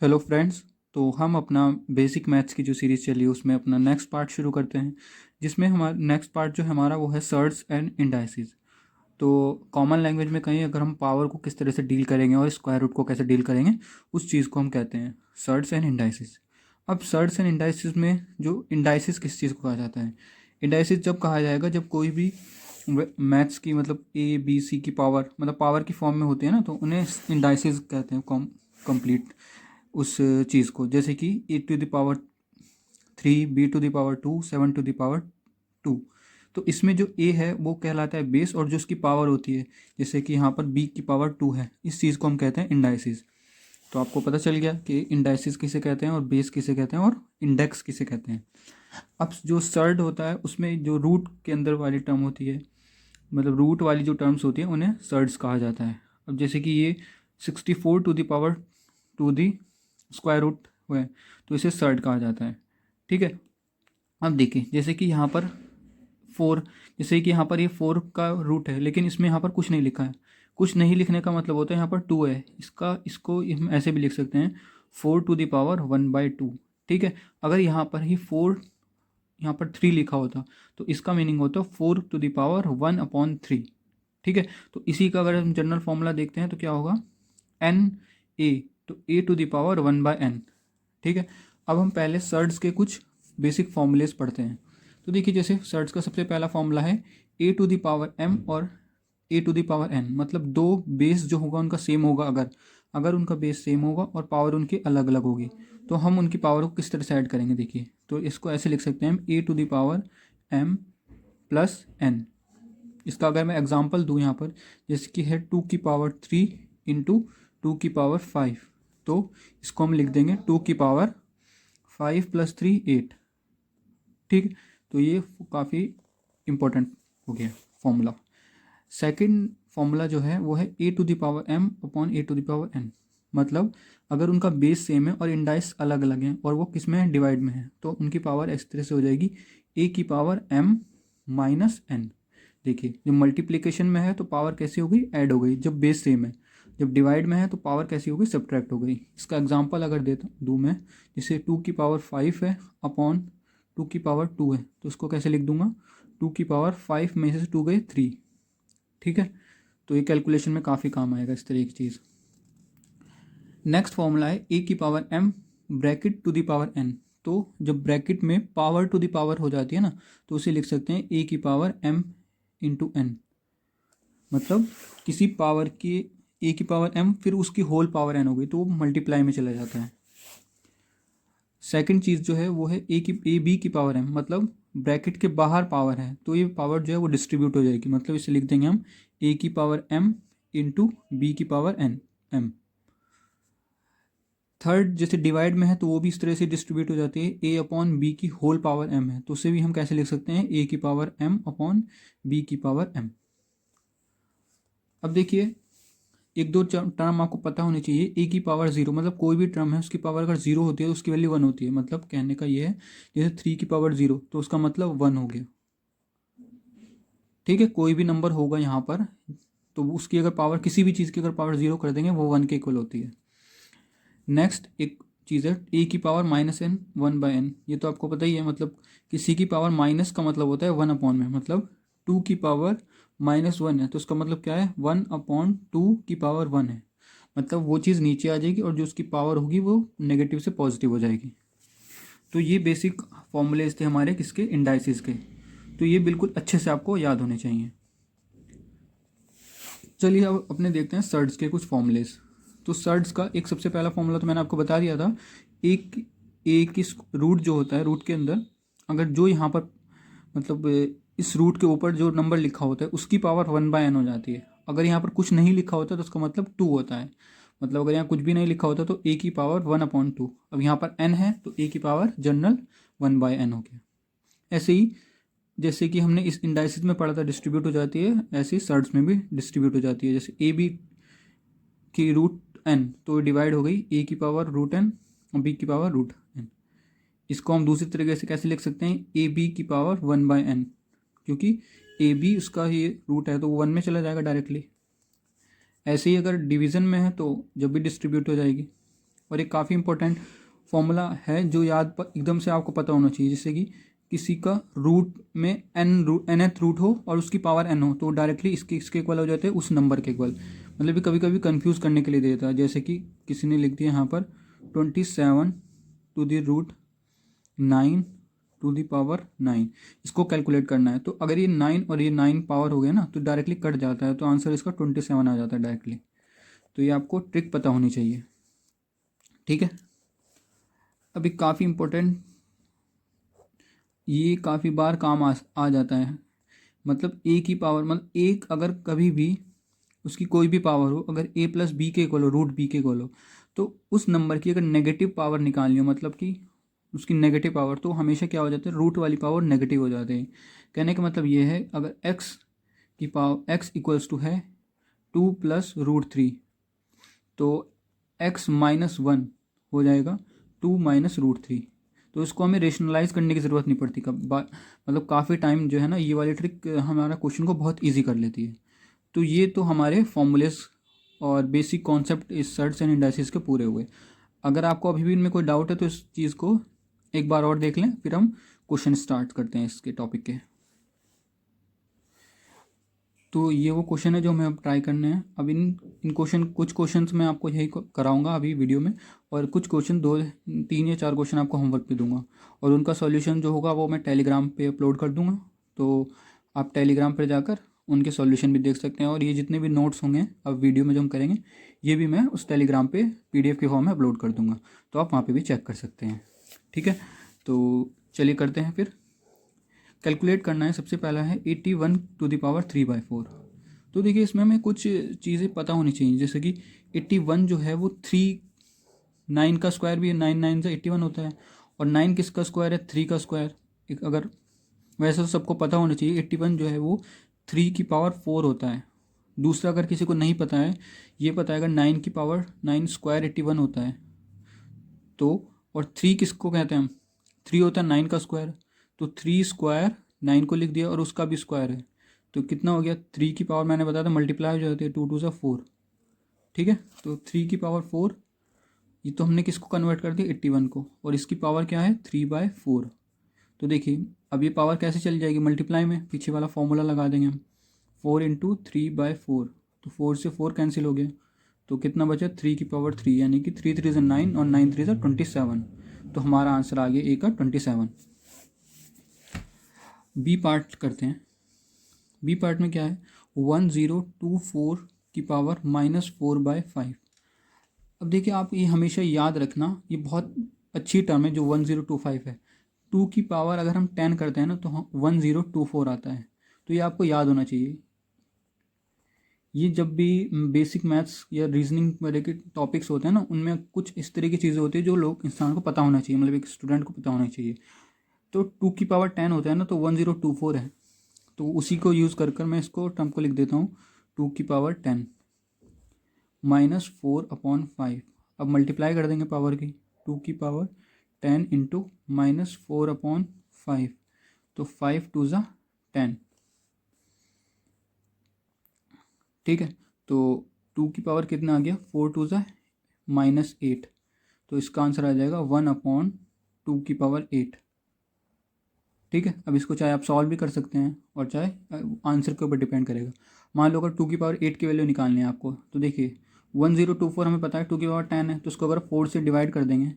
Hello friends. तो हम अपना बेसिक मैथ्स की जो सीरीज़ चली है उसमें अपना नेक्स्ट पार्ट शुरू करते हैं, जिसमें हमारा नेक्स्ट पार्ट जो है हमारा वो है सर्ड्स एंड इंडाइसिस। तो कॉमन लैंग्वेज में कहीं अगर हम पावर को किस तरह से डील करेंगे और स्क्वायर रूट को कैसे डील करेंगे, उस चीज़ को हम कहते हैं सर्ड्स एंड इंडाइसिस। अब सर्ड्स एंड इंडाइसिस में जो इंडाइसिस किस चीज़ को कहा जाता है, इंडाइसिस जब कहा जाएगा जब कोई भी मैथ्स की मतलब ए बी सी की पावर मतलब पावर की फॉर्म में होती है ना, तो उन्हें इंडाइसिस कहते हैं कंप्लीट उस चीज़ को। जैसे कि A to the power 3, B to the power 2, 7 to the power 2। तो इसमें जो ए है वो कहलाता है बेस, और जो उसकी पावर होती है जैसे कि यहाँ पर बी की पावर 2 है, इस चीज़ को हम कहते हैं इंडाइसिस। तो आपको पता चल गया कि इंडाइसिस किसे कहते हैं और बेस किसे कहते हैं और इंडेक्स किसे कहते हैं। अब जो सर्ड होता है उसमें जो रूट के अंदर वाली टर्म होती है, मतलब रूट वाली जो टर्म्स होती हैं उन्हें सर्ड्स कहा जाता है। अब जैसे कि ये 64 to the power 2 the square root हुए, तो इसे सर्ड कहा जाता है। ठीक है। अब देखिए जैसे कि यहाँ पर 4, जैसे कि यहाँ पर ये 4 का रूट है, लेकिन इसमें यहाँ पर कुछ नहीं लिखा है। कुछ नहीं लिखने का मतलब होता है यहाँ पर 2 है, इसको हम ऐसे भी लिख सकते हैं 4 टू द पावर 1/2। ठीक है। अगर यहाँ पर ही 4 यहाँ पर 3 लिखा होता तो इसका मीनिंग होता 4 टू द पावर 1/3। ठीक है। तो इसी का अगर हम जनरल फॉर्मूला देखते हैं तो क्या होगा, एन ए, तो a to the power 1/n। ठीक है। अब हम पहले सर्ड्स के कुछ बेसिक फॉर्मूलेस पढ़ते हैं। तो देखिए जैसे सर्ड्स का सबसे पहला फॉर्मूला है a to the power m और a to the power n, मतलब दो बेस जो होगा उनका सेम होगा। अगर अगर उनका बेस सेम होगा और पावर उनकी अलग अलग होगी, तो हम उनकी पावर को किस तरह से ऐड करेंगे। देखिए तो इसको ऐसे लिख सकते हैं हम a to the power m+n। इसका अगर मैं एग्जांपल दूं यहाँ पर, जैसे कि है 2 की पावर 3 इंटू 2 की पावर 5, तो इसको हम लिख देंगे 2 की पावर 5 + 3 8। ठीक। तो ये काफ़ी इम्पोर्टेंट हो गया फॉर्मूला। सेकंड फॉर्मूला जो है वो है a to the power m/a to the power n। मतलब अगर उनका बेस सेम है और इंडाइस अलग अलग हैं और वो किस में है, डिवाइड में है, तो उनकी पावर इस तरह से हो जाएगी a की पावर m-n। देखिए जब मल्टीप्लिकेशन में है तो पावर कैसी हो गई, ऐड हो गई। जब बेस सेम है, जब डिवाइड में है तो पावर कैसी हो गई, सब्ट्रैक्ट हो गई। इसका एग्जांपल अगर देता दूँ मैं, जैसे 2 की पावर 5 है अपॉन 2 की पावर 2 है, तो उसको कैसे लिख दूंगा, 2 की पावर 5 में से 2 गए 3। ठीक है। तो ये कैलकुलेशन में काफ़ी काम आएगा इस तरह की चीज़। नेक्स्ट फॉर्मूला है a की पावर m/n। तो जब ब्रैकेट में पावर टू द पावर हो जाती है ना, तो उसे लिख सकते हैं a की पावर m/n। मतलब किसी पावर की a की पावर m फिर उसकी होल पावर n हो गई, तो वो मल्टीप्लाई में चला जाता है। सेकंड चीज़ जो है वो है a बी की पावर m, मतलब ब्रैकेट के बाहर पावर है तो ये पावर जो है वो डिस्ट्रीब्यूट हो जाएगी। मतलब इसे लिख देंगे हम a की पावर m इंटू b की पावर n m। थर्ड जैसे डिवाइड में है तो वो भी इस तरह से डिस्ट्रीब्यूट हो जाती है, a/b की होल पावर m है, तो उसे भी हम कैसे लिख सकते हैं, a की पावर m/b की पावर m। अब देखिए एक दो टर्म आपको पता होनी चाहिए। a की पावर 0 मतलब कोई भी टर्म है उसकी पावर अगर 0 होती है तो उसकी वैल्यू 1 होती है। मतलब कहने का ये है, जैसे 3 की पावर 0 तो उसका मतलब 1 हो गया। ठीक है। कोई भी नंबर होगा यहाँ पर तो उसकी अगर पावर, किसी भी चीज़ की अगर पावर 0 कर देंगे वो 1 के इक्वल होती है। नेक्स्ट एक चीज़ है a की पावर-n 1/n। ये तो आपको पता ही है, मतलब किसी की पावर माइनस का मतलब होता है 1/में। मतलब 2 की पावर-1 है तो उसका मतलब क्या है, 1/2 की पावर 1 है। मतलब वो चीज़ नीचे आ जाएगी और जो उसकी पावर होगी वो नेगेटिव से पॉजिटिव हो जाएगी। तो ये बेसिक फॉर्मूलेज थे हमारे किसके, इंडाइसिस के। तो ये बिल्कुल अच्छे से आपको याद होने चाहिए। चलिए अब अपने देखते हैं सर्ड्स के कुछ फॉर्मूलेज। तो सर्ड्स का एक सबसे पहला फॉर्मूला तो मैंने आपको बता दिया था। एक की रूट जो होता है, रूट के अंदर अगर जो यहाँ पर मतलब इस रूट के ऊपर जो नंबर लिखा होता है उसकी पावर 1/n हो जाती है। अगर यहाँ पर कुछ नहीं लिखा होता तो उसका मतलब 2 होता है। मतलब अगर यहाँ कुछ भी नहीं लिखा होता तो a की पावर 1/2। अब यहाँ पर n है तो a की पावर जनरल 1/n हो गया। ऐसे ही जैसे कि हमने इस इंडाइसिस में पढ़ा था डिस्ट्रीब्यूट हो जाती है, ऐसे ही सर्ड्स में भी डिस्ट्रीब्यूट हो जाती है। जैसे ए बी की रूट n तो डिवाइड हो गई a की पावर√n और b की पावर√n। इसको हम दूसरी तरीके से कैसे लिख सकते हैं, a/b की पावर 1/n, क्योंकि ए बी उसका ये रूट है तो वो 1 में चला जाएगा डायरेक्टली। ऐसे ही अगर डिवीज़न में है तो जब भी डिस्ट्रीब्यूट हो जाएगी। और एक काफ़ी इंपॉर्टेंट फॉर्मूला है जो एकदम से आपको पता होना चाहिए, जैसे कि किसी का रूट में nth रूट हो और उसकी पावर n हो तो डायरेक्टली इसके इक्वल हो जाते हैं उस नंबर के इक्वल। मतलब कि कभी कभी कंफ्यूज करने के लिए देता है, जैसे कि किसी ने लिख दिया यहाँ पर 27 to the root 9 to the power 9, इसको कैलकुलेट करना है। तो अगर ये 9 और ये 9 पावर हो गया ना तो डायरेक्टली कट जाता है, तो आंसर इसका 27 आ जाता है डायरेक्टली। तो ये आपको ट्रिक पता होनी चाहिए, ठीक है। अभी काफ़ी इम्पोर्टेंट, ये काफ़ी बार काम आ जाता है। मतलब ए की पावर, मतलब एक अगर कभी भी उसकी कोई भी पावर हो, अगर a प्लस बी के इक्वल हो, रूट बी के इक्वल हो, तो उस नंबर की अगर नेगेटिव पावर निकालनी हो, मतलब कि उसकी नेगेटिव पावर, तो हमेशा क्या हो जाता है, रूट वाली पावर नेगेटिव हो जाती है। कहने का मतलब ये है, अगर x की पावर x इक्वल्स टू है 2 प्लस रूट 3, तो x माइनस 1 हो जाएगा 2 माइनस रूट 3। तो इसको हमें रेशनलाइज करने की ज़रूरत नहीं पड़ती। मतलब काफ़ी टाइम जो है ना, ये वाली ट्रिक हमारा क्वेश्चन को बहुत ईजी कर लेती है। तो ये तो हमारे फॉर्मूलेस और बेसिक कॉन्सेप्ट इस सर्ट्स एंड इंडाइसिस के पूरे हुए। अगर आपको अभी भी इनमें कोई डाउट है तो इस चीज़ को एक बार और देख लें, फिर हम क्वेश्चन स्टार्ट करते हैं इसके टॉपिक के। तो ये वो क्वेश्चन है जो हमें अब ट्राई करने हैं। अब इन कुछ क्वेश्चंस मैं आपको यही कराऊंगा अभी वीडियो में, और कुछ क्वेश्चन 3 या 4 क्वेश्चन आपको होमवर्क पे दूंगा, और उनका सॉल्यूशन जो होगा वो मैं टेलीग्राम पे अपलोड कर दूंगा। तो आप टेलीग्राम पर जाकर उनके सॉल्यूशन भी देख सकते हैं, और ये जितने भी नोट्स होंगे अब वीडियो में जो हम करेंगे ये भी मैं उस टेलीग्राम पे PDF के फॉर्म में अपलोड कर दूंगा, तो आप वहाँ पे भी चेक कर सकते हैं, ठीक है। तो चलिए करते हैं फिर। कैलकुलेट करना है, सबसे पहला है 81 टू द पावर 3/4। तो देखिए इसमें हमें कुछ चीज़ें पता होनी चाहिए, जैसे कि 81 जो है वो 9 का स्क्वायर भी है, 9 9 से 81 होता है, और 9 किसका स्क्वायर है, 3 का स्क्वायर। एक अगर वैसे तो सबको पता होना चाहिए 81 जो है वो 3 की पावर 4 होता है। दूसरा अगर किसी को नहीं पता है, ये पता है अगर 9 की पावर 9 स्क्वायर 81 होता है, तो और 3 किसको कहते हैं हम, 3 होता है 9 का स्क्वायर, तो 3 स्क्वायर 9 को लिख दिया और उसका भी स्क्वायर है, तो कितना हो गया, 3 की पावर मैंने बताया था मल्टीप्लाई हो जाती है, 2 2 से 4, ठीक है। तो 3 की पावर 4, ये तो हमने किसको कन्वर्ट कर दिया, 81 को, और इसकी पावर क्या है 3/4। तो देखिए अब ये पावर कैसे चली जाएगी, मल्टीप्लाई में पीछे वाला फॉर्मूला लगा देंगे हम, 4 इंटू 3/4, तो 4 से 4 कैंसिल हो गया, तो कितना बचा 3 की पावर 3, यानी कि 3 3 से 9 और 9 3 से 27। तो हमारा आंसर आ गया ए का 27। बी पार्ट करते हैं। बी पार्ट में क्या है, 1024 की पावर -4/5। अब देखिए आप ये हमेशा याद रखना, ये बहुत अच्छी टर्म है जो 1025 है। 2 की पावर अगर हम 10 करते हैं ना तो 1024 आता है, तो ये आपको याद होना चाहिए। ये जब भी बेसिक मैथ्स या रीजनिंग वाले के टॉपिक्स होते हैं ना, उनमें कुछ इस तरह की चीज़ें होती है जो लोग इंसान को पता होना चाहिए, मतलब एक स्टूडेंट को पता होना चाहिए। तो 2 की पावर 10 होता है ना, तो 1024 है, तो उसी को यूज़ कर मैं इसको टर्म को लिख देता हूँ, 2 की पावर 10 -4/5। अब मल्टीप्लाई कर देंगे पावर की, 2 की पावर 10 इंटू -4/5, तो 5 2 ज़ा 10, ठीक है। तो 2 की पावर कितना आ गया, 4 2 ज़ा -8, तो इसका आंसर आ जाएगा 1/2 की पावर 8, ठीक है। अब इसको चाहे आप सॉल्व भी कर सकते हैं और चाहे आंसर के ऊपर डिपेंड करेगा। मान लो अगर 2 की पावर 8 की वैल्यू निकालनी है आपको, तो देखिए 1024 हमें पता है 2 की पावर 10 है, तो उसको अगर 4 से डिवाइड कर देंगे,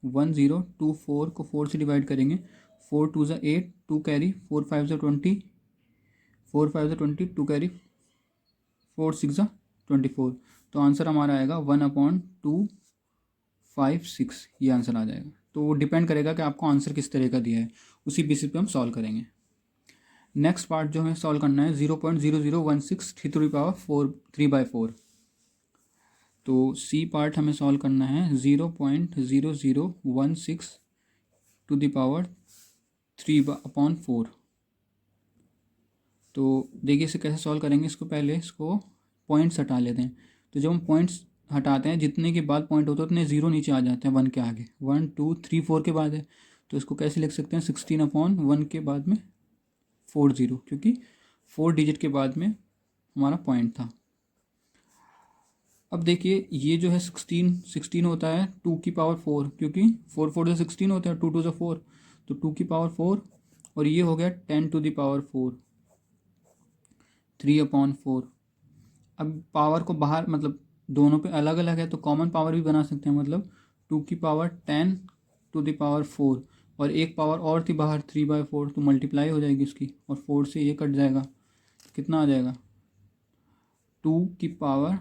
1024 को 4 से डिवाइड करेंगे, 4 2 ज़ा 8, 2 कैरी, 4 5 ज़ा 20, 4 5 ज़ा 20, 2 कैरी, 4 6 ज़ा 24, तो आंसर हमारा आएगा 1/256, ये आंसर आ जाएगा। तो वो डिपेंड करेगा कि आपको आंसर किस तरह का दिया है, उसी बेसिस पे हम सॉल्व करेंगे। नेक्स्ट पार्ट जो हमें सॉल्व करना है 0.0016 3 पावर 3/4। तो सी पार्ट हमें सॉल्व करना है 0.0016 टू द पावर 3/4। तो देखिए इसे कैसे सॉल्व करेंगे, इसको पहले इसको पॉइंट्स हटा लेते हैं। तो जब हम पॉइंट्स हटाते हैं, जितने के बाद पॉइंट होता है उतने जीरो नीचे आ जाते हैं 1 के आगे, 1 2 3 4 के बाद है, तो इसको कैसे लिख सकते हैं, 16/1 के बाद में 40, क्योंकि 4 डिजिट के बाद में हमारा पॉइंट था। अब देखिए ये जो है 16 होता है 2 की पावर 4, क्योंकि 4 4 16 होता है, 2 2 4, तो 2 की पावर 4, और ये हो गया 10 to the power 4, 3/4। अब पावर को बाहर मतलब दोनों पे अलग अलग है तो कॉमन पावर भी बना सकते हैं, मतलब 2 की पावर 10 to the power 4, और एक पावर और थी बाहर 3/4, तो मल्टीप्लाई हो जाएगी उसकी, और 4 से ये कट जाएगा, कितना आ जाएगा 2 की पावर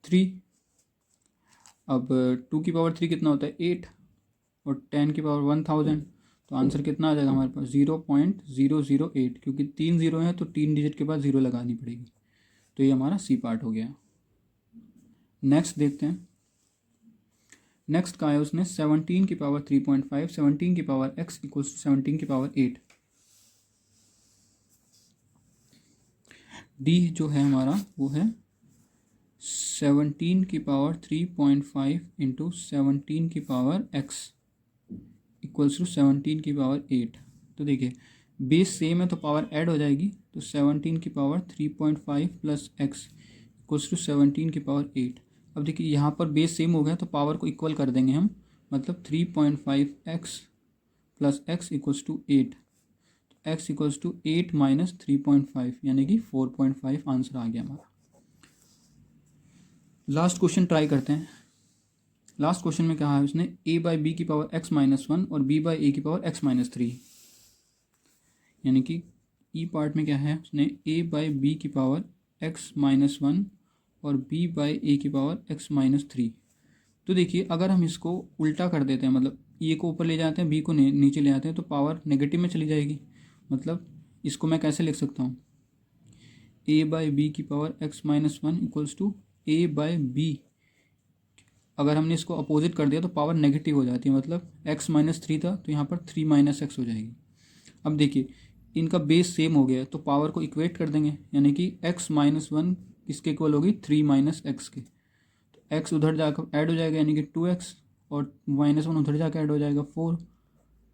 3। अब 2 की पावर 3 कितना होता है 8, और 10 की पावर 1000, तो आंसर कितना आ जाएगा हमारे पास 0.008, क्योंकि 3 जीरो हैं तो 3 डिजिट के बाद 0 लगानी पड़ेगी। तो ये हमारा सी पार्ट हो गया। नेक्स्ट देखते हैं। नेक्स्ट का है उसने 17 की पावर 3.5, 17 की पावर x इक्वल्स टू 17 की पावर 8। डी जो है हमारा वो है 17 की पावर 3.5 इंटू 17 की पावर x इक्वल्स टू 17 की पावर 8। तो देखिए बेस सेम है तो पावर ऐड हो जाएगी, तो 17 की power 3.5 plus x equals to 17 की पावर 8। अब देखिए यहाँ पर बेस सेम हो गया तो पावर को इक्वल कर देंगे हम, मतलब 3.5x plus x equals to 8, x equals to 8 minus 3.5, यानी कि 4.5 आंसर आ गया हमारा। लास्ट क्वेश्चन ट्राई करते हैं। लास्ट क्वेश्चन में कहा है उसने a/b की पावर x-1 और b/a की पावर x-3, यानी कि ई पार्ट में क्या है उसने a/b की पावर x-1 और b/a की पावर x-3। तो देखिए अगर हम इसको उल्टा कर देते हैं, मतलब ए को ऊपर ले जाते हैं बी को नीचे ले आते हैं, तो पावर नेगेटिव में चली जाएगी। मतलब इसको मैं कैसे लिख सकता हूँ, a/b की power x-1 equals to a/b। अगर हमने इसको अपोजिट कर दिया तो पावर नेगेटिव हो जाती है, मतलब x-3 था तो यहाँ पर 3 - x हो जाएगी। अब देखिए इनका बेस सेम हो गया तो पावर को इक्वेट कर देंगे, यानी कि x-1 किसके इक्वल होगी 3 - x के, तो x उधर जाकर ऐड हो जाएगा यानी कि 2x, और -1 उधर जाकर ऐड हो जाएगा 4,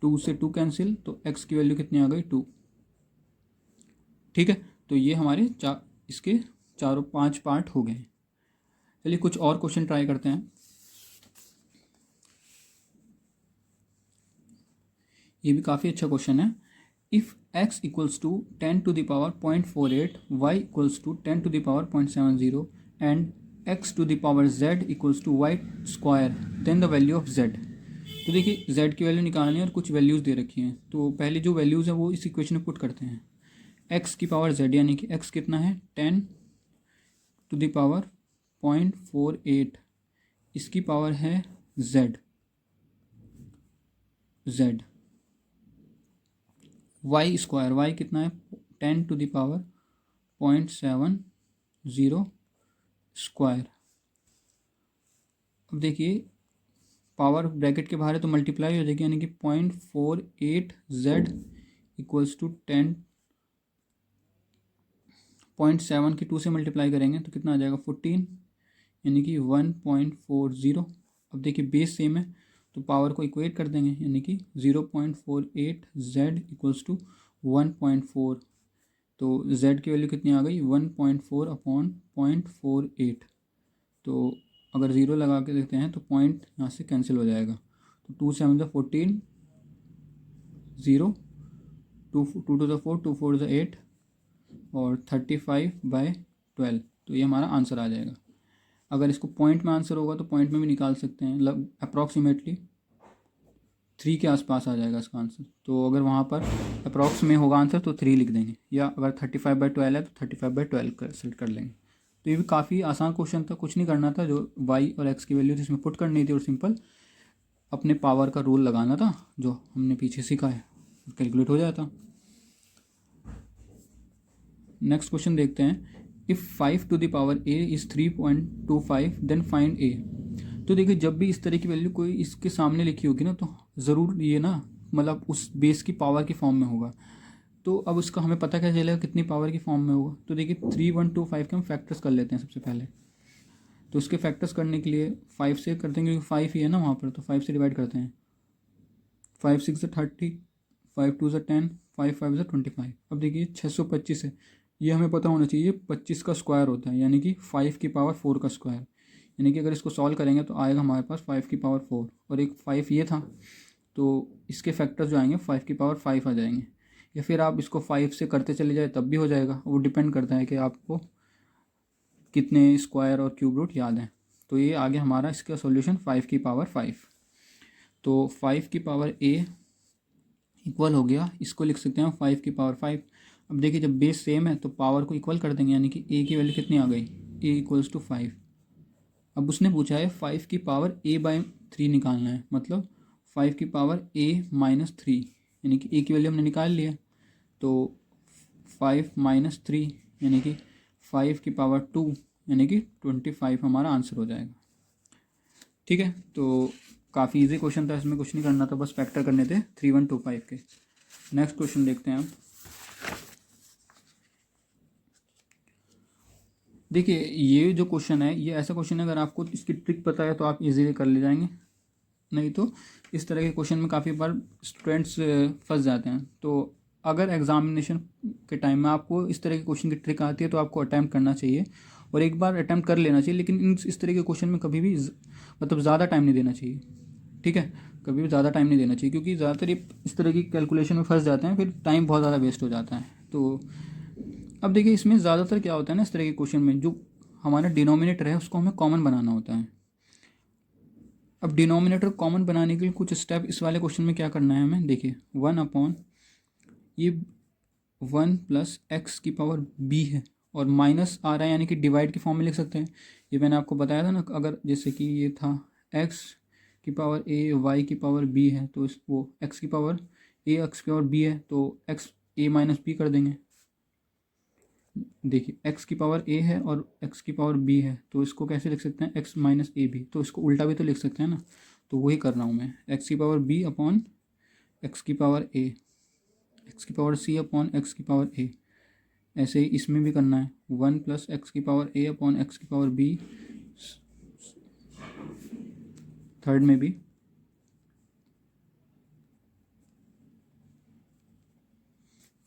2 से 2 कैंसिल, तो x की वैल्यू कितनी आ गई 2। ठीक है, तो ये हमारे इसके चारों 5 पार्ट हो गए। चलिए कुछ और क्वेश्चन ट्राई करते हैं। ये भी काफ़ी अच्छा क्वेश्चन है। If x equals to 10 to the power 0.48, y equals to 10 to the power 0.70 and x to the power z equals to y square, then the value of z। तो देखिए z की वैल्यू निकालनी है और कुछ values दे रखी हैं, तो पहले जो वैल्यूज़ हैं वो इस इक्वेशन में पुट करते हैं। x की पावर z, यानी कि x कितना है 10 to the power 0.48, इसकी पावर है z, y स्क्वायर, y कितना है 10 to the power 0.70 स्क्वायर। अब देखिए पावर ब्रैकेट के बाहर है तो मल्टीप्लाई हो जाएगी, यानी कि 0.48z इक्वल्स टू 10.7 की 2 से मल्टीप्लाई करेंगे तो कितना आ जाएगा 14, यानी कि 1.40। अब देखिए बेस सेम है तो पावर को इक्वेट कर देंगे, यानी कि 0.48z इक्वल्स टू 1.4, तो z की वैल्यू कितनी आ गई 1.4 अपॉन 0.48। तो अगर 0 लगा के देखते हैं तो पॉइंट यहाँ से कैंसिल हो जाएगा, तो 2 7 14, 0, 2 2 4, 2 4 8, और 35/12, तो ये हमारा आंसर आ जाएगा। अगर इसको पॉइंट में आंसर होगा तो पॉइंट में भी निकाल सकते हैं, अप्रॉक्सीमेटली 3 के आसपास आ जाएगा इसका आंसर। तो अगर वहाँ पर अप्रॉक्स में होगा आंसर तो 3 लिख देंगे, या अगर 35/12 है तो 35/12 सेलेक्ट कर लेंगे। तो ये भी काफ़ी आसान क्वेश्चन था, कुछ नहीं करना था, जो y और x की वैल्यू थी इसमें पुट करनी थी और सिंपल अपने पावर का रूल लगाना था जो हमने पीछे सीखा है, कैलकुलेट हो जाता। नेक्स्ट क्वेश्चन देखते हैं। If 5 to the power a is 3.25 then find a। तो देखिए जब भी इस तरह की वैल्यू कोई इसके सामने लिखी होगी ना तो ज़रूर ये ना मतलब उस बेस की पावर की फॉर्म में होगा। तो अब उसका हमें पता क्या चलेगा कितनी पावर की फॉर्म में होगा। तो देखिए 3125 के हम फैक्टर्स कर लेते हैं सबसे पहले। तो उसके फैक्टर्स करने के लिए 5 से करते हैं, क्योंकि 5 ही है ना वहाँ पर, तो 5 से डिवाइड करते हैं। 5 6 30, 5 2 10, 5 5 25। अब देखिए 625 है, ये हमें पता होना चाहिए 25 का स्क्वायर होता है, यानी कि 5 की पावर 4 का स्क्वायर, यानी कि अगर इसको सॉल्व करेंगे तो आएगा हमारे पास 5 की पावर 4, और एक 5 ये था, तो इसके फैक्टर्स जो आएंगे 5 की पावर 5 आ जाएंगे। या फिर आप इसको 5 से करते चले जाए तब भी हो जाएगा, वो डिपेंड करता है कि आपको कितने स्क्वायर और क्यूब रूट याद हैं। तो ये आगे हमारा इसका सॉल्यूशन 5 की पावर 5। तो 5 की पावर ए इक्वल हो गया, इसको लिख सकते हैं 5 की पावर 5। अब देखिए जब बेस सेम है तो पावर को इक्वल कर देंगे, यानी कि ए की वैल्यू कितनी आ गई, ए इक्वल्स टू 5। अब उसने पूछा है 5 की पावर ए बाई 3 निकालना है, मतलब 5 की पावर ए माइनस 3, यानी कि ए की वैल्यू हमने निकाल लिया। तो 5 माइनस 3 यानी कि 5 की पावर 2, यानी कि 25 हमारा आंसर हो जाएगा। ठीक है, तो काफ़ी इजी क्वेश्चन था, इसमें कुछ नहीं करना था, बस फैक्टर करने थे 3125 के। नेक्स्ट क्वेश्चन देखते हैं अब। देखिए ये जो क्वेश्चन है ये ऐसा क्वेश्चन है, अगर आपको इसकी ट्रिक पता है तो आप इजीली कर ले जाएंगे, नहीं तो इस तरह के क्वेश्चन में काफ़ी बार स्टूडेंट्स फंस जाते हैं। तो अगर एग्जामिनेशन के टाइम में आपको इस तरह के क्वेश्चन की ट्रिक आती है तो आपको अटैम्प्ट करना चाहिए, और एक बार अटैम्प्ट कर लेना चाहिए, लेकिन इस तरह के क्वेश्चन में कभी भी मतलब ज़्यादा टाइम नहीं देना चाहिए। ठीक है, कभी भी ज़्यादा टाइम नहीं देना चाहिए, क्योंकि ज़्यादातर ये इस तरह की कैलकुलेशन में फंस जाते हैं, फिर टाइम बहुत ज़्यादा वेस्ट हो जाता है। तो अब देखिए इसमें ज़्यादातर क्या होता है ना, इस तरह के क्वेश्चन में जो हमारा डिनोमिनेटर है उसको हमें कॉमन बनाना होता है। अब डिनोमिनेटर कॉमन बनाने के लिए कुछ स्टेप इस वाले क्वेश्चन में क्या करना है हमें, देखिए 1 अपॉन ये 1 प्लस एक्स की पावर बी है, और माइनस आ रहा है, यानी कि डिवाइड की फॉर्म में लिख सकते हैं। ये मैंने आपको बताया था ना, अगर जैसे कि ये था एक्स की पावर ए वाई की पावर बी है, तो इस वो एक्स की पावर ए एक्स की पावर बी है, तो एक्स ए माइनस बी कर देंगे। देखिए एक्स की पावर ए है और एक्स की पावर बी है, तो इसको कैसे लिख सकते हैं, एक्स माइनस ए बी, तो इसको उल्टा भी तो लिख सकते हैं ना। तो वही कर रहा हूँ मैं, एक्स की पावर बी अपॉन एक्स की पावर ए, एक्स की पावर सी अपॉन एक्स की पावर ए। ऐसे ही इसमें भी करना है, 1 प्लस एक्स की पावर ए अपॉन एक्स की पावर बी, थर्ड में भी।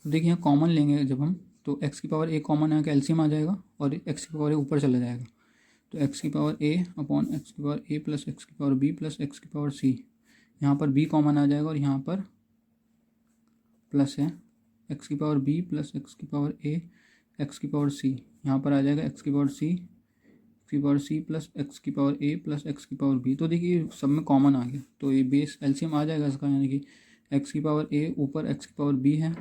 देखिए यहाँ कॉमन लेंगे जब हम, तो एक्स की पावर ए कॉमन है, एलसीएम आ जाएगा, और एक्स की पावर ए ऊपर चला जाएगा, तो एक्स की पावर ए अपॉन एक्स की पावर ए प्लस एक्स की पावर बी प्लस एक्स की पावर सी। यहाँ पर बी कॉमन आ जाएगा, और यहाँ पर प्लस है एक्स की पावर बी प्लस एक्स की पावर ए एक्स की पावर सी। यहाँ पर आ जाएगा एक्स की पावर सी, एक्स की पावर सी प्लस एक्स की पावर ए प्लस एक्स की पावर बी। तो देखिए सब में कॉमन आ गया, तो ये बेस एलसीएम आ जाएगा इसका, यानी कि एक्स की पावर ए ऊपर एक्स की पावर बी है,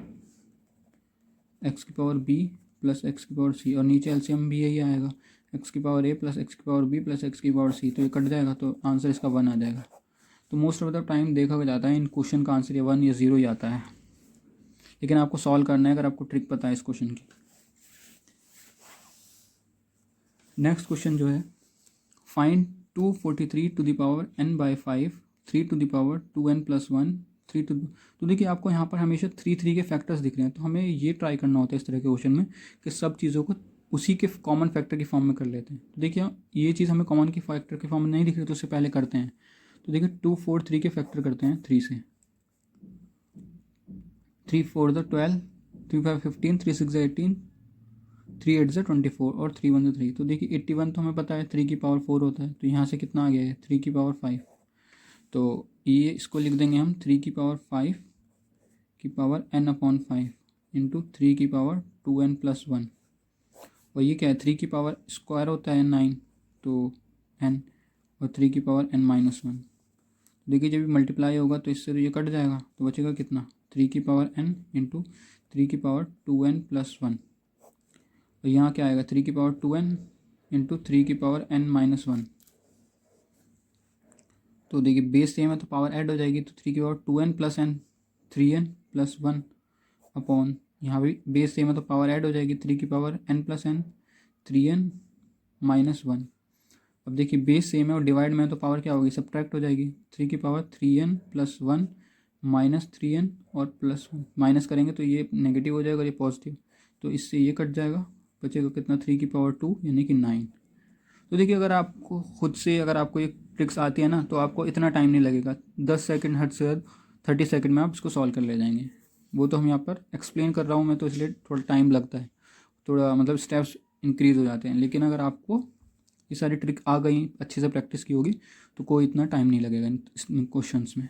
एक्स की पावर बी प्लस एक्स की पावर सी, और नीचे एलसीएम भी यही आएगा, एक्स की पावर ए प्लस एक्स की पावर बी प्लस एक्स की पावर सी। तो ये कट जाएगा, तो आंसर इसका 1 आ जाएगा। तो मोस्ट ऑफ द टाइम देखा जाता है इन क्वेश्चन का आंसर ये 1 या 0 ही आता है, लेकिन आपको सॉल्व करना है अगर आपको ट्रिक पता है इस क्वेश्चन की। नेक्स्ट क्वेश्चन जो है, find 243 to the power n by 5, 3 to the power 2n plus 1, 3 to. तो देखिए आपको यहाँ पर हमेशा 3 के फैक्टर्स दिख रहे हैं, तो हमें ये ट्राई करना होता है इस तरह के क्वेश्चन में कि सब चीज़ों को उसी के कॉमन फैक्टर की फॉर्म में कर लेते हैं। तो देखिए ये चीज़ हमें कॉमन की फैक्टर की फॉर्म में नहीं दिख रही, तो उससे पहले करते हैं। तो देखिए 2 4 3 के फैक्टर करते हैं 3 से, 3 4 12, 3 5 15, 3 6 18, 3 8 24, और 3 1 3। तो देखिए 81 तो हमें पता है 3 की पावर 4 होता है, तो यहाँ से कितना आ गया है 3 की पावर 5। तो ये इसको लिख देंगे हम 3 की पावर 5 की पावर n अपॉन 5 इंटू 3 की पावर 2n प्लस 1, और ये क्या है 3 की पावर स्क्वायर होता है 9, तो n, और 3 की पावर n माइनस 1। देखिए जब मल्टीप्लाई होगा तो इससे ये कट जाएगा, तो बचेगा कितना 3 की पावर n इंटू 3 की पावर 2n प्लस 1, और यहाँ क्या आएगा 3 की पावर 2n इंटू 3 की पावर n माइनस 1। तो देखिए बेस सेम है तो पावर ऐड हो जाएगी, तो 3 की power 2n plus n 3n plus 1 upon, यहाँ भी बेस सेम है तो पावर ऐड हो जाएगी, 3 की power n plus n 3n minus 1। अब देखिए बेस सेम है और डिवाइड में है तो पावर क्या होगी, सब्ट्रैक्ट हो जाएगी, 3 की power 3n plus 1 minus 3n और प्लस 1, माइनस करेंगे तो ये नेगेटिव हो जाएगा और ये पॉजिटिव, तो इससे ये कट जाएगा, बचेगा कितना 3 की पावर 2 यानी कि 9। तो देखिए अगर आपको खुद से अगर आपको ये ट्रिक्स आती है ना तो आपको इतना टाइम नहीं लगेगा, 10 सेकंड हद से 30 सेकंड में आप इसको सॉल्व कर ले जाएंगे। वो तो हम यहाँ पर एक्सप्लेन कर रहा हूँ मैं, तो इसलिए थोड़ा टाइम लगता है, थोड़ा मतलब स्टेप्स इंक्रीज हो जाते हैं। लेकिन अगर आपको ये सारी ट्रिक आ गई, अच्छे से प्रैक्टिस की होगी, तो कोई इतना टाइम नहीं लगेगा इन क्वेश्चंस में।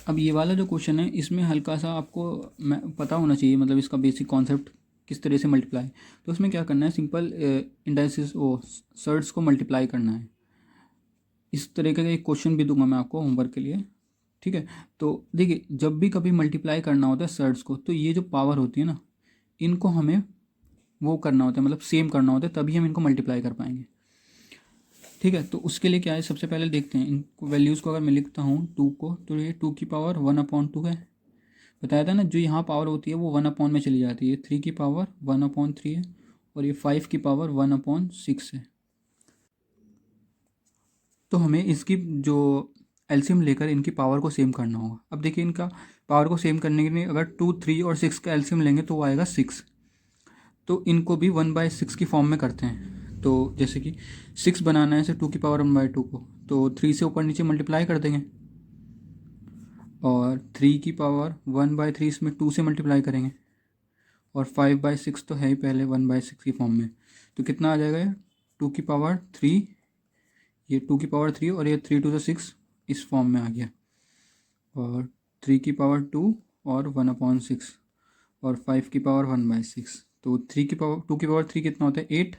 अब ये वाला जो क्वेश्चन है, इसमें हल्का सा आपको पता होना चाहिए, मतलब इसका बेसिक कॉन्सेप्ट किस तरह से मल्टीप्लाई। तो उसमें क्या करना है, सिंपल इंडाइसिस वो सर्ट्स को मल्टीप्लाई करना है। इस तरह का एक क्वेश्चन भी दूंगा मैं आपको होमवर्क के लिए, ठीक है। तो देखिए, जब भी कभी मल्टीप्लाई करना होता है सर्ट्स को, तो ये जो पावर होती है ना, इनको हमें वो करना होता है, मतलब सेम करना होता है, तभी हम इनको मल्टीप्लाई कर पाएंगे, ठीक है। तो उसके लिए क्या है, सबसे पहले देखते हैं इन वैल्यूज़ को। अगर मैं लिखता हूँ 2 को, तो ये 2 की पावर 1/2 है। बताया था ना, जो यहाँ पावर होती है वो 1 में चली जाती है। 3 की पावर 1/3 है, और ये 5 की पावर 1/6 है। तो हमें इसकी जो एलसीएम लेकर इनकी पावर को सेम करना होगा। अब देखिए, इनका पावर को सेम करने के लिए अगर 2, 3 और 6 का एलसीएम लेंगे तो वो आएगा 6। तो इनको भी 1/6 की फॉर्म में करते हैं। तो जैसे कि 6 बनाना है इसे 2 की पावर 1/2 को, तो 3 से ऊपर नीचे मल्टीप्लाई कर देंगे, और 3 की पावर 1/3 इसमें 2 से मल्टीप्लाई करेंगे, और 5/6 तो है ही पहले 1/6 की फॉर्म में। तो कितना आ जाएगा, ये 2 की पावर 3, ये 2 की पावर 3, और ये 3 टू 6 इस फॉर्म में आ गया, और 3 की पावर 2 और 1/6, और 5 की पावर 1/6। तो 3 की पावर 2 की पावर 3 कितना होता है, 8।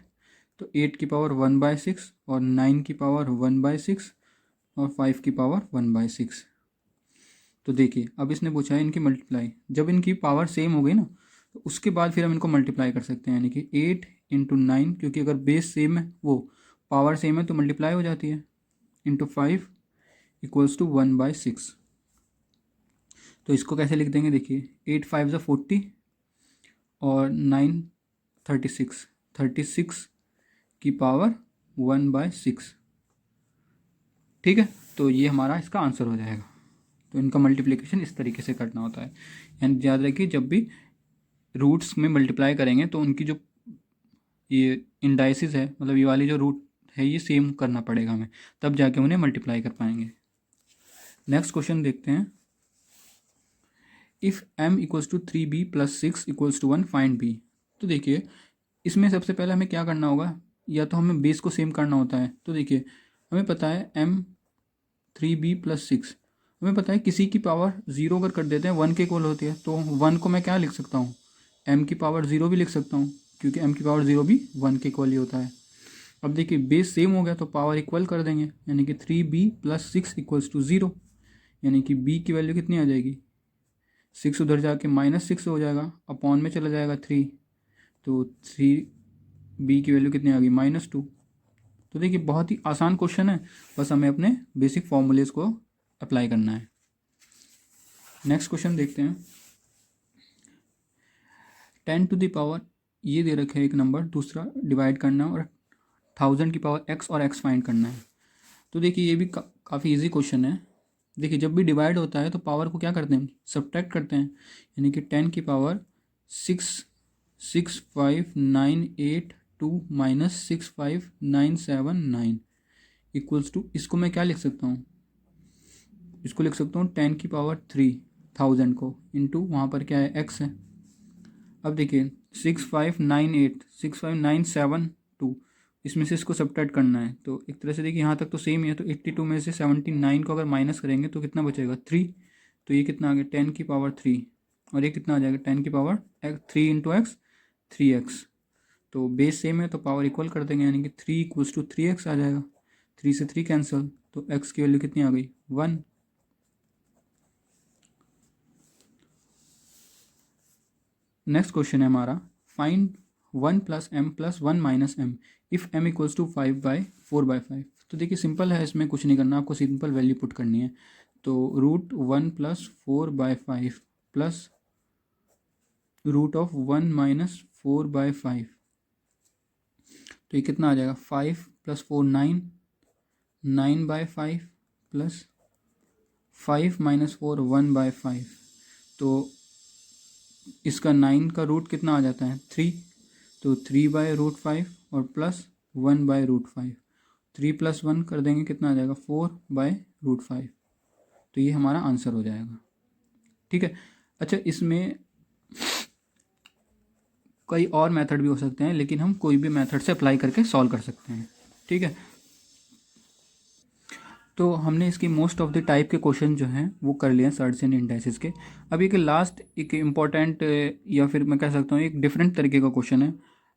तो 8 की पावर 1/6, और 9 की पावर 1/6, और 5 की पावर 1/6। तो देखिए, अब इसने पूछा है इनकी मल्टीप्लाई। जब इनकी पावर सेम हो गई ना, तो उसके बाद फिर हम इनको मल्टीप्लाई कर सकते हैं, यानी कि 8 × 9, क्योंकि अगर बेस सेम है, वो पावर सेम है, तो मल्टीप्लाई हो जाती है, इंटू 5 इक्वल्स टू 1/6। तो इसको कैसे लिख देंगे, देखिए 8 5 ज़ा 40, और 9 36, 36 की पावर 1/6, ठीक है। तो ये हमारा इसका आंसर हो जाएगा। तो इनका मल्टीप्लिकेशन इस तरीके से करना होता है। यानी याद रखिए, जब भी रूट्स में मल्टीप्लाई करेंगे तो उनकी जो ये इंडाइसिस है, मतलब ये वाली जो रूट है, ये सेम करना पड़ेगा हमें, तब जाके उन्हें मल्टीप्लाई कर पाएंगे। नेक्स्ट क्वेश्चन देखते हैं। If m equals to 3b + 6 equals to 1, find b। तो देखिए, इसमें सबसे पहले हमें क्या करना होगा, या तो हमें बेस को सेम करना होता है। तो देखिए, हमें पता है m 3b + 6, हमें पता है किसी की पावर 0 अगर कर देते हैं 1 के इक्वल होती है, तो 1 को मैं क्या लिख सकता हूँ, m की पावर 0 भी लिख सकता हूँ, क्योंकि m की पावर 0 भी 1 के इक्वल ही होता है। अब देखिए, बेस सेम हो गया तो पावर इक्वल कर देंगे, यानी कि 3b + 6 इक्वल्स टू 0, यानी कि b की वैल्यू कितनी आ जाएगी, 6 उधर जाके -6 हो जाएगा, अपॉन में चला जाएगा 3, तो 3b की वैल्यू कितनी आ गई, -2। तो देखिए, बहुत ही आसान क्वेश्चन है, बस हमें अपने बेसिक फॉर्मूलेज को अप्लाई करना है। नेक्स्ट क्वेश्चन देखते हैं। 10 टू द पावर, ये दे रखे है एक नंबर, दूसरा डिवाइड करना है, और 1000 की पावर x और x फाइंड करना है। तो देखिए, ये भी काफ़ी इजी क्वेश्चन है। देखिए, जब भी डिवाइड होता है तो पावर को क्या करते हैं, सब्ट्रैक्ट करते हैं, यानी कि 10 की पावर 66598 -65979 इक्वल्स टू, इसको मैं क्या लिख सकता हूँ, इसको लिख सकता हूँ 10 की पावर 3000 को इंटू वहाँ पर क्या है, x है। अब देखिए, 65982 इसमें से इसको सब्ट्रैक्ट करना है, तो एक तरह से देखिए यहाँ तक तो सेम ही है। तो 82 में से 79 को अगर माइनस करेंगे तो कितना बचेगा, 3। तो ये कितना आ गया, 10 की पावर 3, और ये कितना आ जाएगा, 10 की पावर 3 × x 3x। तो बेस सेम है तो पावर इक्वल कर देंगे, यानी कि 3 इक्वल्स टू 3x आ जाएगा। 3 से 3 कैंसिल, तो x की वैल्यू कितनी आ गई, 1। नेक्स्ट क्वेश्चन है हमारा, find 1 + m + 1 - m if m equals to 5/4/5। तो देखिए, सिंपल है, इसमें कुछ नहीं करना, आपको सिंपल वैल्यू पुट करनी है। तो √1 + 4/5 प्लस √1 - 4/5, तो ये कितना आ जाएगा, 5 + 4 9, 9/5 प्लस 5 - 4 1/5। तो इसका 9 का रूट कितना आ जाता है, 3। तो 3/√5 और प्लस 1/√5, 3 + 1 कर देंगे, कितना आ जाएगा, 4/√5। तो ये हमारा आंसर हो जाएगा, ठीक है। अच्छा, इसमें कई और मेथड भी हो सकते हैं, लेकिन हम कोई भी मेथड से अप्लाई करके सॉल्व कर सकते हैं। ठीक है, तो हमने इसकी मोस्ट ऑफ द टाइप के क्वेश्चन जो हैं वो कर लिए हैं सर्ट्स एंड इंडाइसिस के। अब एक लास्ट एक इम्पॉर्टेंट या फिर मैं कह सकता हूँ एक डिफरेंट तरीके का क्वेश्चन है।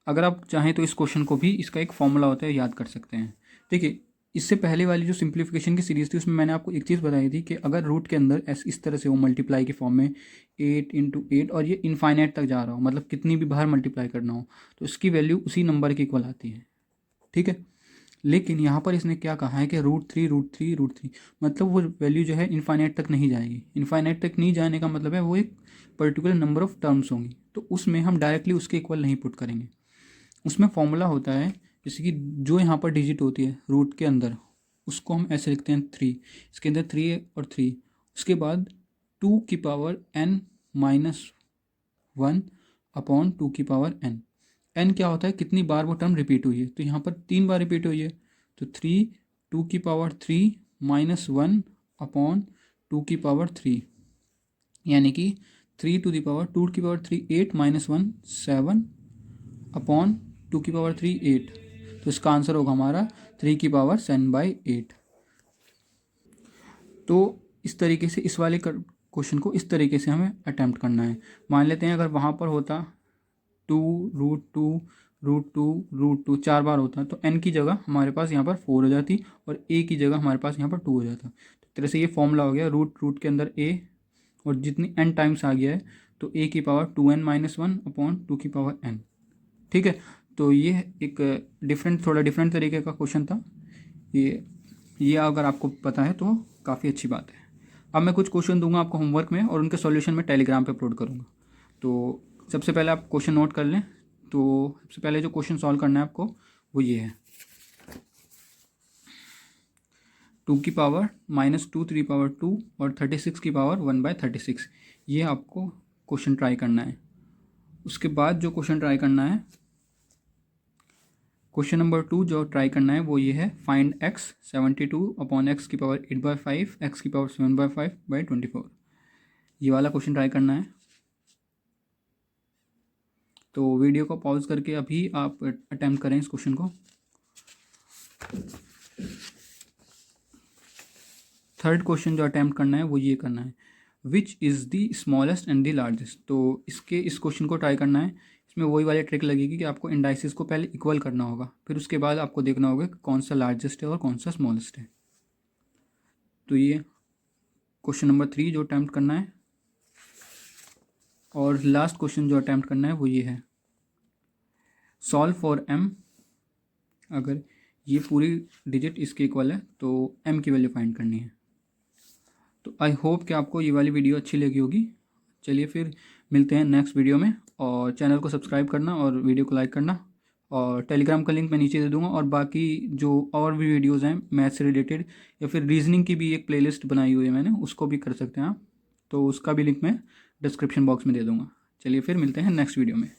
अगर आप चाहें तो इस क्वेश्चन को भी, इसका एक फॉर्मूला होता है, याद कर सकते हैं। देखिए, इससे पहले वाली जो सिंप्लीफिकेशन की सीरीज़ थी उसमें मैंने आपको एक चीज़ बताई थी कि अगर रूट के अंदर इस तरह से वो मल्टीप्लाई के फॉर्म में 8 × 8 और ये इनफाइनाइट तक जा रहा हो, मतलब कितनी भी बाहर मल्टीप्लाई करना हो, तो इसकी वैल्यू उसी नंबर के इक्वल आती है। ठीक है, लेकिन यहाँ पर इसने क्या कहा है कि √3 मतलब वो वैल्यू जो है इनफाइनाइट तक नहीं जाएगी। इनफाइनाइट तक नहीं जाने का मतलब है वो एक पर्टिकुलर नंबर ऑफ टर्म्स होंगी, तो उसमें हम डायरेक्टली उसके इक्वल नहीं पुट करेंगे। उसमें फॉर्मूला होता है, जैसे कि जो यहाँ पर डिजिट होती है रूट के अंदर, उसको हम ऐसे लिखते हैं 3। इसके अंदर 3 है और 3, उसके बाद 2n-1/2n। n क्या होता है, कितनी बार वो टर्म रिपीट हुई है, तो यहाँ पर 3 बार रिपीट हुई है, तो 3 2^3 -1/2^3, यानी कि 3^2^3 8 -1 7/2^3 8। तो इसका आंसर होगा हमारा 3^7/8। तो इस तरीके से इस वाले क्वेश्चन को इस तरीके से हमें अटैम्प्ट करना है। मान लेते हैं अगर वहाँ पर होता 2√2 4 बार होता तो n की जगह हमारे पास यहाँ पर 4 हो जाती और a की जगह हमारे पास यहाँ पर 2 हो जाता। तो इस तरह से ये फॉर्मूला हो गया, रूट के अंदर a और जितनी n टाइम्स आ गया है तो a⁻2n-1/2n। ठीक है, तो ये एक थोड़ा डिफरेंट तरीके का क्वेश्चन था। ये अगर आपको पता है तो काफ़ी अच्छी बात है। अब मैं कुछ क्वेश्चन दूंगा आपको होमवर्क में और उनके सॉल्यूशन में टेलीग्राम पे अपलोड करूँगा। तो सबसे पहले आप क्वेश्चन नोट कर लें। तो सबसे पहले जो क्वेश्चन सॉल्व करना है आपको वो ये है, 2 की पावर -2 3/2 और 36 की पावर 1/36। ये आपको क्वेश्चन ट्राई करना है। उसके बाद जो क्वेश्चन ट्राई करना है, क्वेश्चन नंबर 2 जो ट्राई करना है वो ये है, फाइंड x 72/x⁵ 8/5 x⁵ 7/5/24। ये वाला क्वेश्चन ट्राई करना है। तो वीडियो को पॉज करके अभी आप अटेम्प्ट करें इस क्वेश्चन को। थर्ड क्वेश्चन जो अटेम्प्ट करना है वो ये करना है, which is the smallest and the largest. तो इस क्वेश्चन को ट्राई करना है। इसमें वही वाली ट्रिक लगेगी कि आपको इंडाइसिस को पहले इक्वल करना होगा, फिर उसके बाद आपको देखना होगा कि कौन सा लार्जेस्ट है और कौन सा स्मॉलेस्ट है। तो ये क्वेश्चन नंबर 3 जो अटेम्प्ट करना है। और लास्ट क्वेश्चन जो अटेम्प्ट करना है वो ये है, सॉल्व फॉर m। अगर ये पूरी डिजिट इसके इक्वल है तो m की वैल्यू फाइंड करनी है। तो आई होप कि आपको ये वाली वीडियो अच्छी लगी होगी। चलिए फिर मिलते हैं नेक्स्ट वीडियो में, और चैनल को सब्सक्राइब करना और वीडियो को लाइक करना, और टेलीग्राम का लिंक मैं नीचे दे दूंगा। और बाकी जो और भी वीडियोज़ हैं मैथ से रिलेटेड या फिर रीजनिंग की भी एक प्लेलिस्ट बनाई हुई है मैंने, उसको भी कर सकते हैं आप। तो उसका भी लिंक मैं डिस्क्रिप्शन बॉक्स में दे दूँगा। चलिए फिर मिलते हैं नेक्स्ट वीडियो में।